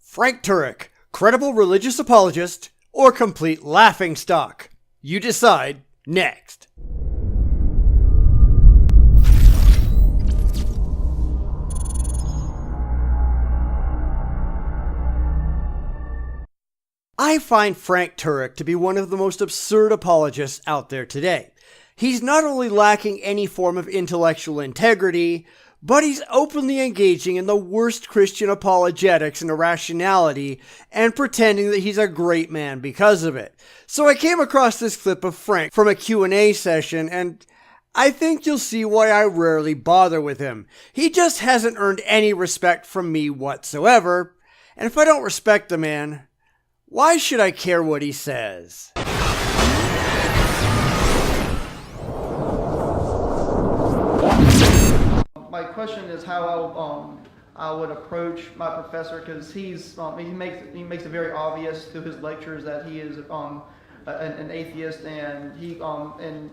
Frank Turek, credible religious apologist, or complete laughingstock? You decide next. I find Frank Turek to be one of the most absurd apologists out there today. He's not only lacking any form of intellectual integrity, but he's openly engaging in the worst Christian apologetics and irrationality and pretending that he's a great man because of it. So I came across this clip of Frank from a Q&A session, and I think you'll see why I rarely bother with him. He just hasn't earned any respect from me whatsoever, and if I don't respect the man, why should I care what he says? My question is how I would approach my professor, because he makes it very obvious through his lectures that he is an atheist, and and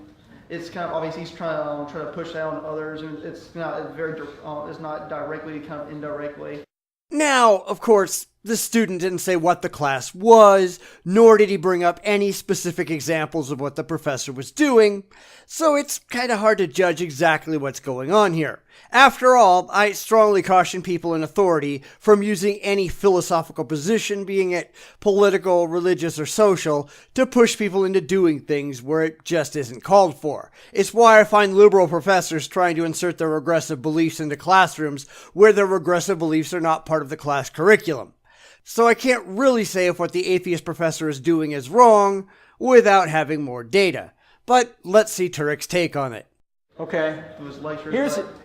it's kind of obvious he's trying to push that on others, and it's not directly, kind of indirectly. Now, of course, the student didn't say what the class was, nor did he bring up any specific examples of what the professor was doing, so it's kind of hard to judge exactly what's going on here. After all, I strongly caution people in authority from using any philosophical position, being it political, religious, or social, to push people into doing things where it just isn't called for. It's why I find liberal professors trying to insert their regressive beliefs into classrooms where their regressive beliefs are not part of the class curriculum. So I can't really say if what the atheist professor is doing is wrong without having more data. But let's see Turek's take on it. Okay,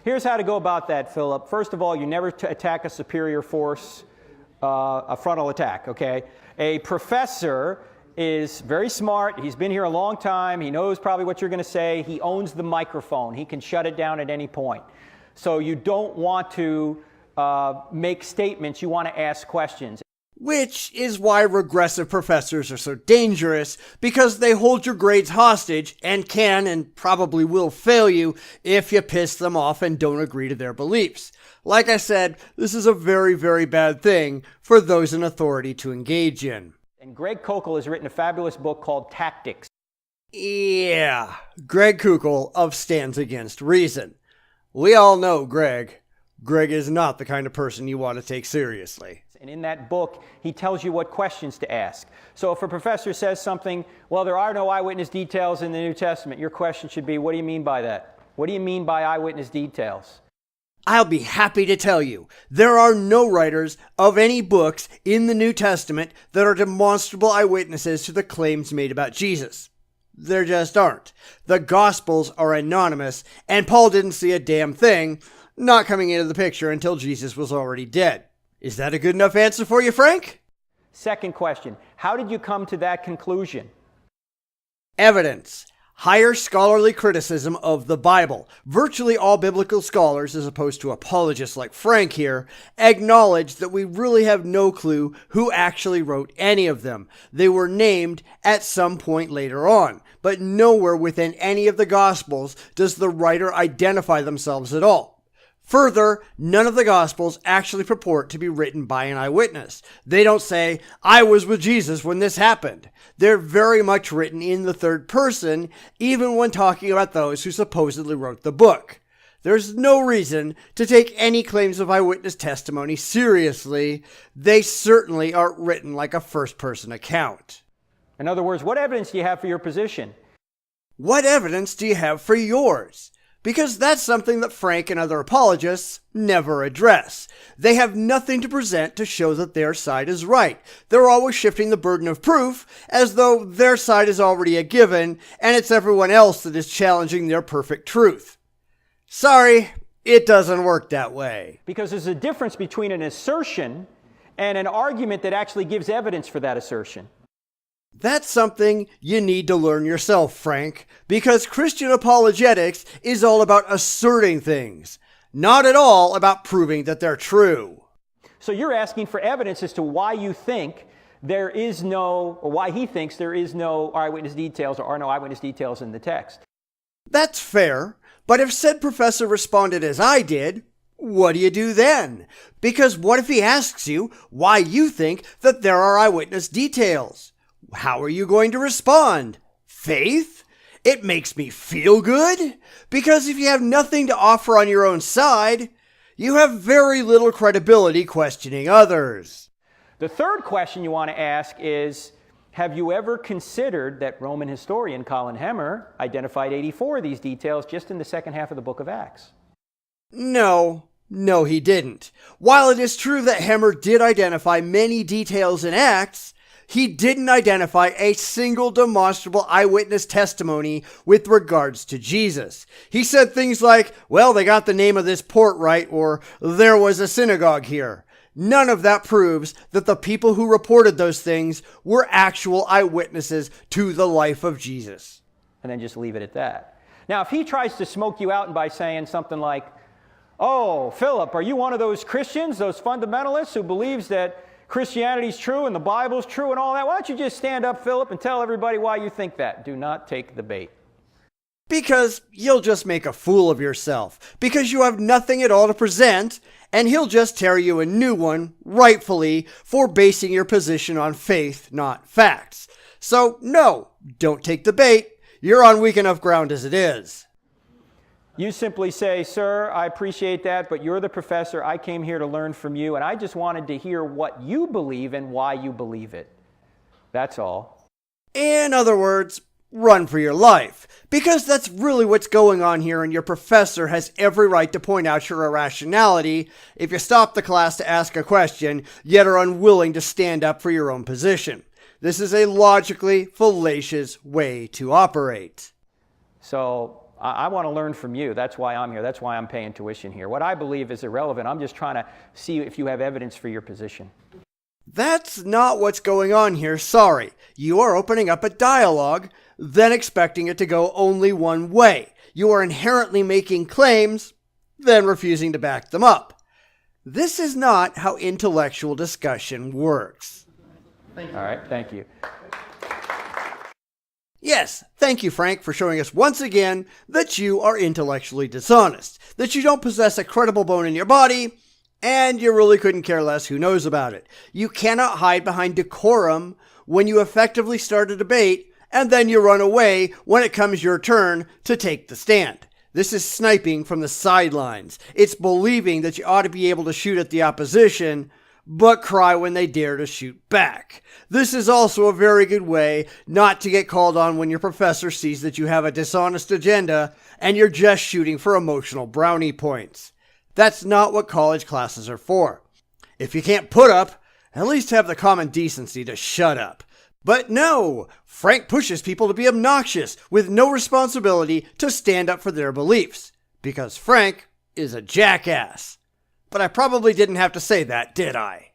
here's how to go about that, Philip. First of all, you never attack a superior force, a frontal attack, okay? A professor is very smart. He's been here a long time. He knows probably what you're going to say. He owns the microphone. He can shut it down at any point. So you don't want to make statements. You want to ask questions. Which is why regressive professors are so dangerous, because they hold your grades hostage and can and probably will fail you if you piss them off and don't agree to their beliefs. Like I said, this is a very, very bad thing for those in authority to engage in. And Greg Koukl has written a fabulous book called Tactics. Yeah, Greg Koukl of Stands Against Reason. We all know Greg. Greg is not the kind of person you want to take seriously. And in that book, he tells you what questions to ask. So if a professor says something, well, there are no eyewitness details in the New Testament, your question should be, what do you mean by that? What do you mean by eyewitness details? I'll be happy to tell you, there are no writers of any books in the New Testament that are demonstrable eyewitnesses to the claims made about Jesus. There just aren't. The Gospels are anonymous, and Paul didn't see a damn thing, not coming into the picture until Jesus was already dead. Is that a good enough answer for you, Frank? Second question, how did you come to that conclusion? Evidence. Higher scholarly criticism of the Bible. Virtually all biblical scholars, as opposed to apologists like Frank here, acknowledge that we really have no clue who actually wrote any of them. They were named at some point later on, but nowhere within any of the Gospels does the writer identify themselves at all. Further, none of the Gospels actually purport to be written by an eyewitness. They don't say, I was with Jesus when this happened. They're very much written in the third person, even when talking about those who supposedly wrote the book. There's no reason to take any claims of eyewitness testimony seriously. They certainly aren't written like a first-person account. In other words, what evidence do you have for your position? What evidence do you have for yours? Because that's something that Frank and other apologists never address. They have nothing to present to show that their side is right. They're always shifting the burden of proof as though their side is already a given and it's everyone else that is challenging their perfect truth. Sorry, it doesn't work that way. Because there's a difference between an assertion and an argument that actually gives evidence for that assertion. That's something you need to learn yourself, Frank, because Christian apologetics is all about asserting things, not at all about proving that they're true. So you're asking for evidence as to why you think there is no, or why he thinks there is no eyewitness details or are no eyewitness details in the text. That's fair, but if said professor responded as I did, What do you do then? Because what if he asks you why you think that there are eyewitness details? How are you going to respond? Faith? It makes me feel good? Because if you have nothing to offer on your own side, you have very little credibility questioning others. The third question you want to ask is, have you ever considered that Roman historian Colin Hemmer identified 84 of these details just in the second half of the book of Acts? No, he didn't. While it is true that Hemmer did identify many details in Acts, he didn't identify a single demonstrable eyewitness testimony with regards to Jesus. He said things like, well, they got the name of this port right, or there was a synagogue here. None of that proves that the people who reported those things were actual eyewitnesses to the life of Jesus. And then just leave it at that. Now, if he tries to smoke you out by saying something like, oh, Philip, are you one of those Christians, those fundamentalists who believes that Christianity's true and the Bible's true and all that? Why don't you just stand up, Philip, and tell everybody why you think that? Do not take the bait. Because you'll just make a fool of yourself. Because you have nothing at all to present, and he'll just tear you a new one, rightfully, for basing your position on faith, not facts. So, no, don't take the bait. You're on weak enough ground as it is. You simply say, sir, I appreciate that, but you're the professor. I came here to learn from you, and I just wanted to hear what you believe and why you believe it. That's all. In other words, run for your life. Because that's really what's going on here, and your professor has every right to point out your irrationality if you stop the class to ask a question, yet are unwilling to stand up for your own position. This is a logically fallacious way to operate. So I want to learn from you. That's why I'm here. That's why I'm paying tuition here. What I believe is irrelevant. I'm just trying to see if you have evidence for your position. That's not what's going on here, sorry. You are opening up a dialogue, then expecting it to go only one way. You are inherently making claims, then refusing to back them up. This is not how intellectual discussion works. Thank you. All right, thank you. Yes, thank you, Frank, for showing us once again that you are intellectually dishonest, that you don't possess a credible bone in your body, and you really couldn't care less who knows about it. You cannot hide behind decorum when you effectively start a debate, and then you run away when it comes your turn to take the stand. This is sniping from the sidelines. It's believing that you ought to be able to shoot at the opposition, but cry when they dare to shoot back. This is also a very good way not to get called on when your professor sees that you have a dishonest agenda and you're just shooting for emotional brownie points. That's not what college classes are for. If you can't put up, at least have the common decency to shut up. But no, Frank pushes people to be obnoxious with no responsibility to stand up for their beliefs, because Frank is a jackass. But I probably didn't have to say that, did I?